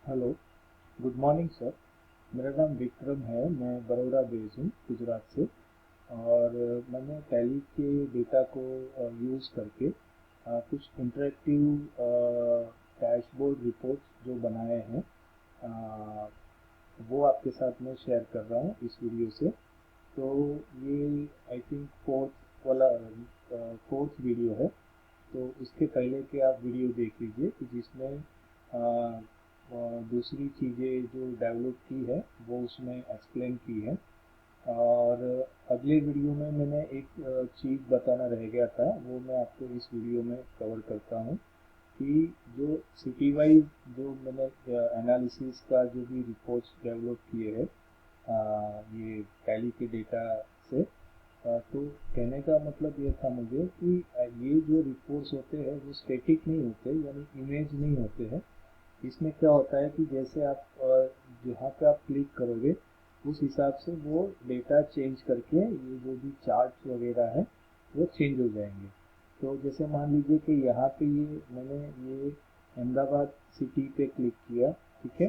Hello, good morning sir. मेरा नाम विक्रम है। मैं बड़ौदा बेस हूँ, गुजरात से। और मैंने टैली के डेटा को यूज़ करके कुछ इंटरेक्टिव डैशबोर्ड रिपोर्ट्स जो बनाए हैं, अ, वो आपके साथ में शेयर कर रहा हूँ इस वीडियो से। तो ये आई थिंक फोर्थ वीडियो है। तो उसके पहले के आप वीडियो देख लीजिए कि जिसमें दूसरी चीज़ें जो डेवलप की है वो उसमें एक्सप्लेन की है। और अगले वीडियो में मैंने एक चीज़ बताना रह गया था, वो मैं आपको इस वीडियो में कवर करता हूँ कि जो सिटी वाइज जो मैंने एनालिसिस का जो भी रिपोर्ट्स डेवलप किए हैं ये टैली के डेटा से। तो कहने का मतलब ये था मुझे कि ये जो रिपोर्ट्स होते हैं वो स्टैटिक नहीं होते, यानी इमेज नहीं होते हैं। इसमें क्या होता है कि जैसे आप जहाँ पे आप क्लिक करोगे उस हिसाब से वो डेटा चेंज करके ये जो भी चार्ट्स वगैरह है वो चेंज हो जाएंगे। तो जैसे मान लीजिए कि यहाँ पे ये मैंने ये अहमदाबाद सिटी पे क्लिक किया, ठीक है।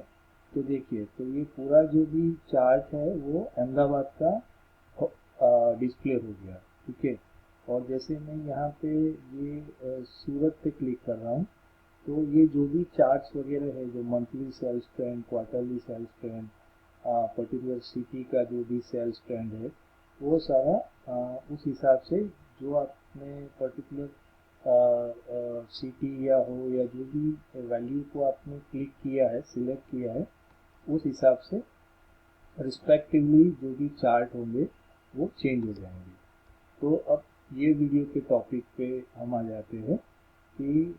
तो देखिए, तो ये पूरा जो भी चार्ट है वो अहमदाबाद का डिस्प्ले हो गया, ठीक है। और जैसे मैं यहाँ पे ये सूरत पे क्लिक कर रहा हूँ, तो ये जो भी चार्ट्स वगैरह है, जो monthly sales trend, quarterly sales trend, particular city का जो भी सेल्स ट्रेंड है, वो सारा उस हिसाब से जो आपने पर्टिकुलर सिटी या हो या जो भी वैल्यू को आपने क्लिक किया है, सिलेक्ट किया है, उस हिसाब से रिस्पेक्टिवली जो भी चार्ट होंगे वो चेंज हो जाएंगे। तो अब ये वीडियो के टॉपिक पे हम आ जाते हैं कि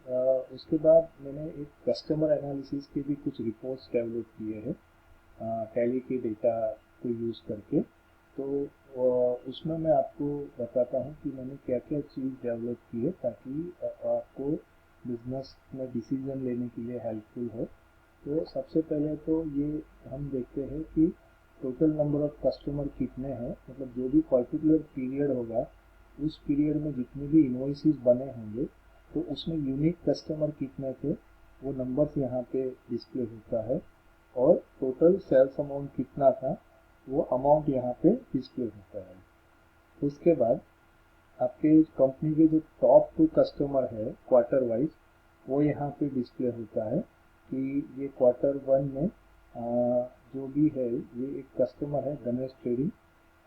उसके बाद मैंने एक कस्टमर एनालिसिस के भी कुछ रिपोर्ट्स डेवलप किए हैं टैली के डेटा को यूज़ करके। तो उसमें मैं आपको बताता हूँ कि मैंने क्या क्या चीज़ डेवलप की है ताकि आपको बिजनेस में डिसीजन लेने के लिए हेल्पफुल हो। तो सबसे पहले तो ये हम देखते हैं कि टोटल नंबर ऑफ कस्टमर कितने हैं, मतलब जो भी पर्टिकुलर पीरियड होगा उस पीरियड में जितने भी इन्वॉइसेस बने होंगे तो उसमें यूनिक कस्टमर कितने थे वो नंबर्स यहाँ पे डिस्प्ले होता है। और टोटल सेल्स अमाउंट कितना था वो अमाउंट यहाँ पे डिस्प्ले होता है। उसके बाद आपके कंपनी के जो टॉप 2 कस्टमर है क्वार्टर वाइज वो यहाँ पे डिस्प्ले होता है कि ये क्वार्टर 1 में जो भी है, ये एक कस्टमर है गणेश ट्रेडिंग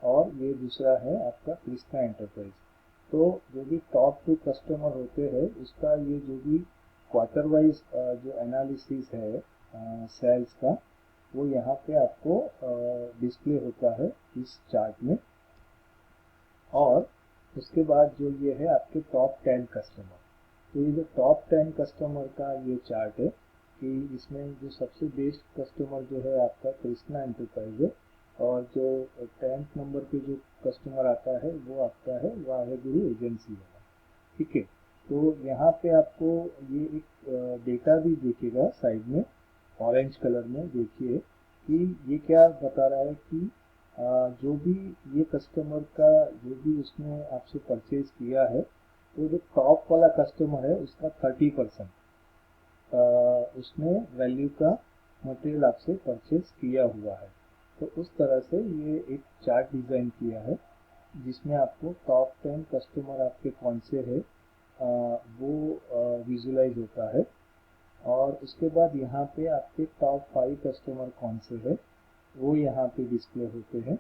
और ये दूसरा है आपका कृष्णा एंटरप्राइज। तो जो भी टॉप 2 कस्टमर होते हैं उसका ये जो भी क्वार्टर वाइज जो एनालिसिस है सेल्स का, वो यहाँ पे आपको डिस्प्ले होता है इस चार्ट में। और उसके बाद जो ये है आपके टॉप 10 कस्टमर। तो ये जो टॉप 10 कस्टमर का ये चार्ट है कि इसमें जो सबसे बेस्ट कस्टमर जो है आपका कृष्णा एंटरप्राइज है। और जो 10th नंबर पे जो कस्टमर आता है वो आपका है वाहेगुरु एजेंसी वाला, ठीक है। तो यहाँ पे आपको ये एक डेटा भी दिखेगा साइड में, ऑरेंज कलर में देखिए कि ये क्या बता रहा है कि जो भी ये कस्टमर का जो भी उसने आपसे परचेज किया है, तो जो टॉप वाला कस्टमर है उसका 30% उसने वैल्यू का मटेरियल आपसे परचेज किया हुआ है। तो उस तरह से ये एक चार्ट डिज़ाइन किया है जिसमें आपको टॉप 10 कस्टमर आपके कौन से है वो विजुलाइज होता है। और उसके बाद यहाँ पे आपके टॉप 5 कस्टमर कौन से है वो यहाँ पे डिस्प्ले होते हैं,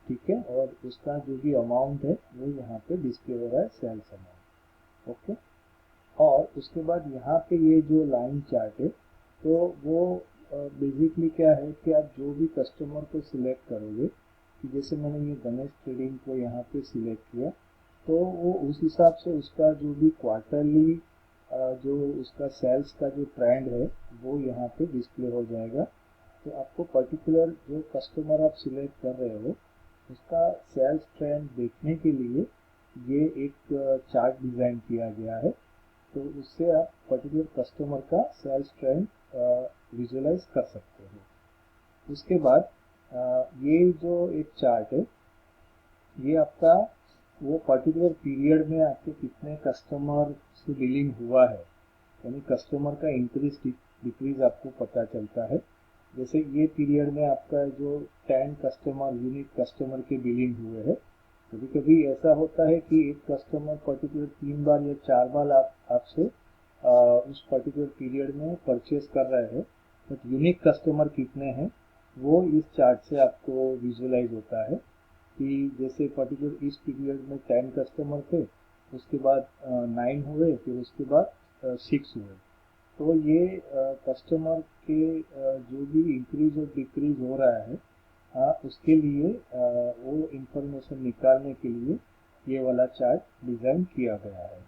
ठीक है। और उसका जो भी अमाउंट है वो यहाँ पे डिस्प्ले हो रहा है, सेल्स अमाउंट, ओके। और उसके बाद यहाँ पे ये जो लाइन चार्ट है, तो वो बेसिकली क्या है कि आप जो भी कस्टमर को सिलेक्ट करोगे, कि जैसे मैंने ये गणेश ट्रेडिंग को यहाँ पे सिलेक्ट किया, तो वो उस हिसाब से उसका जो भी क्वार्टरली जो उसका सेल्स का जो ट्रेंड है वो यहाँ पे डिस्प्ले हो जाएगा। तो आपको पर्टिकुलर जो कस्टमर आप सिलेक्ट कर रहे हो उसका सेल्स ट्रेंड देखने के लिए ये एक चार्ट डिज़ाइन किया गया है। तो उससे आप पर्टिकुलर कस्टमर का सेल्स ट्रेंड विजुलाइज कर सकते हो। उसके बाद ये जो एक चार्ट है ये आपका वो पर्टिकुलर पीरियड में आपके कितने कस्टमर से डीलिंग हुआ है, यानी कस्टमर का इंक्रीज डिक्रीज आपको पता चलता है। जैसे ये पीरियड में आपका जो 10 कस्टमर यूनिक कस्टमर के बिलिंग हुए हैं। कभी कभी ऐसा होता है कि एक कस्टमर पर्टिकुलर 3 बार या 4 बार आपसे उस पर्टिकुलर पीरियड में परचेस कर रहे हैं, बट यूनिक कस्टमर कितने हैं वो इस चार्ट से आपको विजुअलाइज होता है कि जैसे पर्टिकुलर इस पीरियड में 10 कस्टमर थे, उसके बाद 9 हुए, फिर उसके बाद 6 हुए। तो ये कस्टमर के जो भी इंक्रीज और डिक्रीज हो रहा है, उसके लिए वो इंफॉर्मेशन निकालने के लिए ये वाला चार्ट डिज़ाइन किया गया है।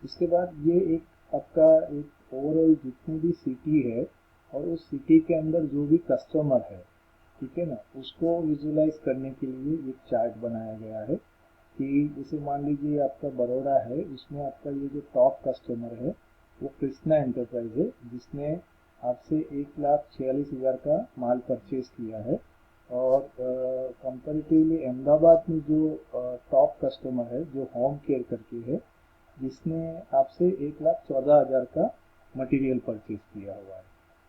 इसके बाद ये एक आपका एक ओवरऑल जितनी भी सिटी है और उस सिटी के अंदर जो भी कस्टमर है, ठीक है ना, उसको विजुलाइज करने के लिए एक चार्ट बनाया गया है कि जैसे मान लीजिए आपका बड़ौदा है, उसमें आपका ये जो टॉप कस्टमर है वो कृष्णा एंटरप्राइज है, जिसने आपसे 1,46,000 का माल परचेज किया है। और कंपेरेटिवली अहमदाबाद में जो टॉप कस्टमर है जो होम केयर करके है, जिसने आपसे 1,14,000 का मटेरियल परचेज किया हुआ है।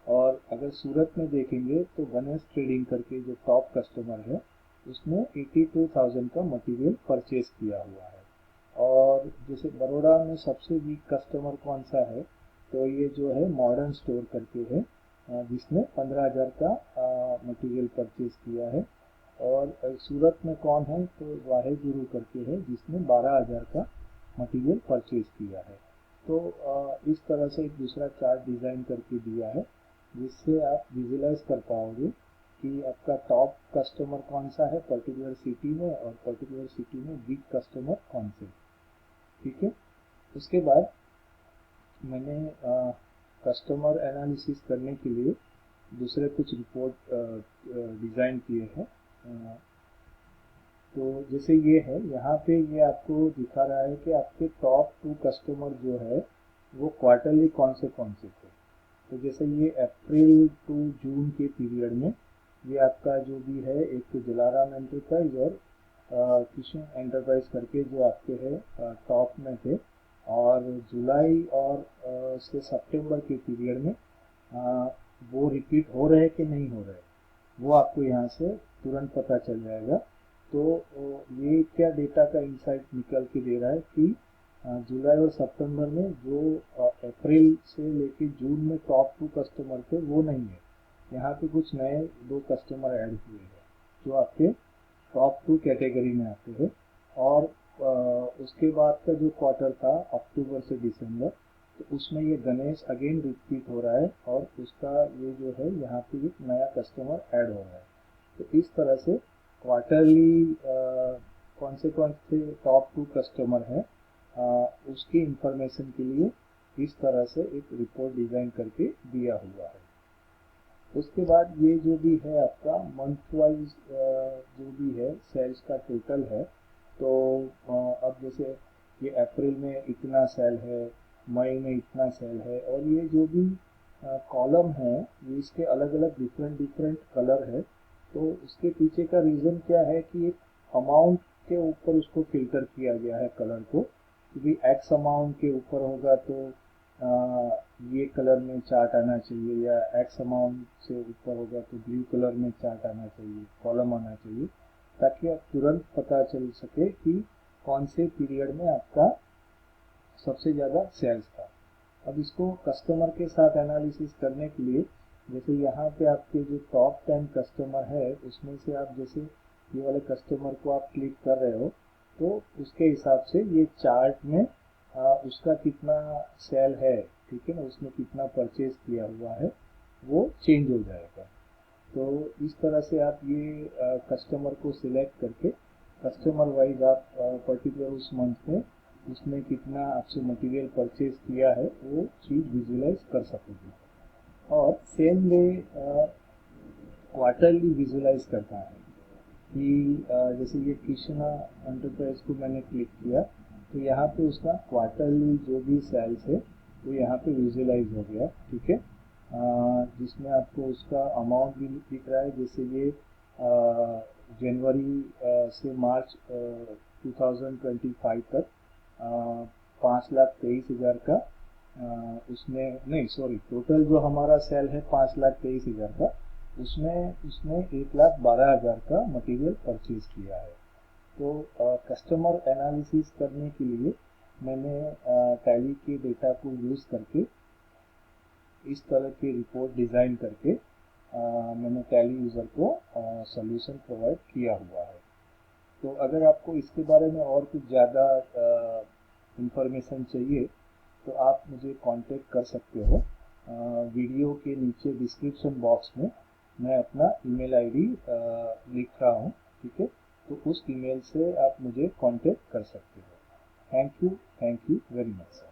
और अगर सूरत में देखेंगे तो गणेश ट्रेडिंग करके जो टॉप कस्टमर है उसने 82,000 का मटेरियल परचेज किया हुआ है। और जैसे बड़ौदा में सबसे वीक कस्टमर कौन सा है, तो ये जो है मॉडर्न स्टोर करके है, जिसने 15,000 का मटेरियल परचेज किया है। और सूरत में कौन है, तो वाहे गुरु करके है, जिसने 12,000 का मटेरियल परचेज किया है। तो इस तरह से एक दूसरा चार्ट डिज़ाइन करके दिया है, जिससे आप विजुलाइज कर पाओगे कि आपका टॉप कस्टमर कौन सा है पर्टिकुलर सिटी में, और पर्टिकुलर सिटी में वीक कस्टमर कौन से। ठीक है। उसके बाद मैंने कस्टमर एनालिसिस करने के लिए दूसरे कुछ रिपोर्ट डिज़ाइन किए हैं। तो जैसे ये है, यहाँ पे ये आपको दिखा रहा है कि आपके टॉप 2 कस्टमर जो है वो क्वार्टरली कौन से थे। तो जैसे ये अप्रैल टू जून के पीरियड में ये आपका जो भी है, एक तो जलाराम एंटरप्राइज और किशन एंटरप्राइज करके जो आपके है टॉप में थे। और जुलाई और से सितंबर के पीरियड में वो रिपीट हो रहे कि नहीं हो रहे, वो आपको यहाँ से तुरंत पता चल जाएगा। तो ये क्या डेटा का इंसाइट निकल के दे रहा है कि जुलाई और सितंबर में जो अप्रैल से लेके जून में टॉप 2 कस्टमर थे वो नहीं है, यहाँ पे कुछ नए 2 कस्टमर ऐड हुए हैं जो आपके टॉप 2 कैटेगरी में आते हैं। और उसके बाद का जो क्वार्टर था अक्टूबर से दिसंबर, तो उसमें ये गणेश अगेन रिपीट हो रहा है और उसका ये जो है यहाँ पे एक नया कस्टमर ऐड हो रहा है। तो इस तरह से क्वार्टरली कौन से टॉप 2 कस्टमर हैं, उसकी इंफॉर्मेशन के लिए इस तरह से एक रिपोर्ट डिज़ाइन करके दिया हुआ है। उसके बाद ये जो भी है आपका मंथ वाइज जो भी है सेल्स का टोटल है। तो अब जैसे ये अप्रैल में इतना सेल है, मई में इतना सेल है, और ये जो भी कॉलम है ये इसके अलग अलग डिफरेंट कलर है। तो उसके पीछे का रीज़न क्या है कि एक अमाउंट के ऊपर उसको फिल्टर किया गया है कलर को, क्योंकि एक्स अमाउंट के ऊपर होगा तो ये कलर में चार्ट आना चाहिए, या एक्स अमाउंट से ऊपर होगा तो ब्लू कलर में चार्ट आना चाहिए, कॉलम आना चाहिए, ताकि आप तुरंत पता चल सके कि कौन से पीरियड में आपका सबसे ज़्यादा सेल्स था। अब इसको कस्टमर के साथ एनालिसिस करने के लिए, जैसे यहाँ पे आपके जो टॉप 10 कस्टमर है उसमें से आप जैसे ये वाले कस्टमर को आप क्लिक कर रहे हो, तो उसके हिसाब से ये चार्ट में उसका कितना सेल है, ठीक है ना, उसने कितना परचेज किया हुआ है वो चेंज हो जाएगा। तो इस तरह से आप ये कस्टमर को सिलेक्ट करके कस्टमर वाइज आप पर्टिकुलर उस मंथ में उसने कितना आपसे मटेरियल परचेज किया है वो चीज़ विजुलाइज कर सकोगे। और सेम वे क्वार्टरली विजुलाइज करता है कि जैसे ये कृष्णा एंटरप्राइज को मैंने क्लिक किया तो यहाँ पे उसका क्वार्टरली जो भी सेल्स है वो यहाँ पे विजुलाइज हो गया। ठीक है। जिसमें आपको उसका अमाउंट भी दिख रहा है, जैसे ये जनवरी से मार्च 2025 तक 5,23,000 का उसमें नहीं, सॉरी, टोटल जो हमारा सेल है 5,23,000 का, उसमें उसने 1,12,000 का मटेरियल परचेज किया है। तो कस्टमर एनालिसिस करने के लिए मैंने टैली के डेटा को यूज़ करके इस तरह की रिपोर्ट डिज़ाइन करके मैंने टैली यूज़र को सॉल्यूशन प्रोवाइड किया हुआ है। तो अगर आपको इसके बारे में और कुछ ज़्यादा इंफॉर्मेशन चाहिए तो आप मुझे कांटेक्ट कर सकते हो। वीडियो के नीचे डिस्क्रिप्शन बॉक्स में मैं अपना ईमेल आईडी लिख रहा हूँ, ठीक है? तो उस ईमेल से आप मुझे कांटेक्ट कर सकते हो। Thank you very much.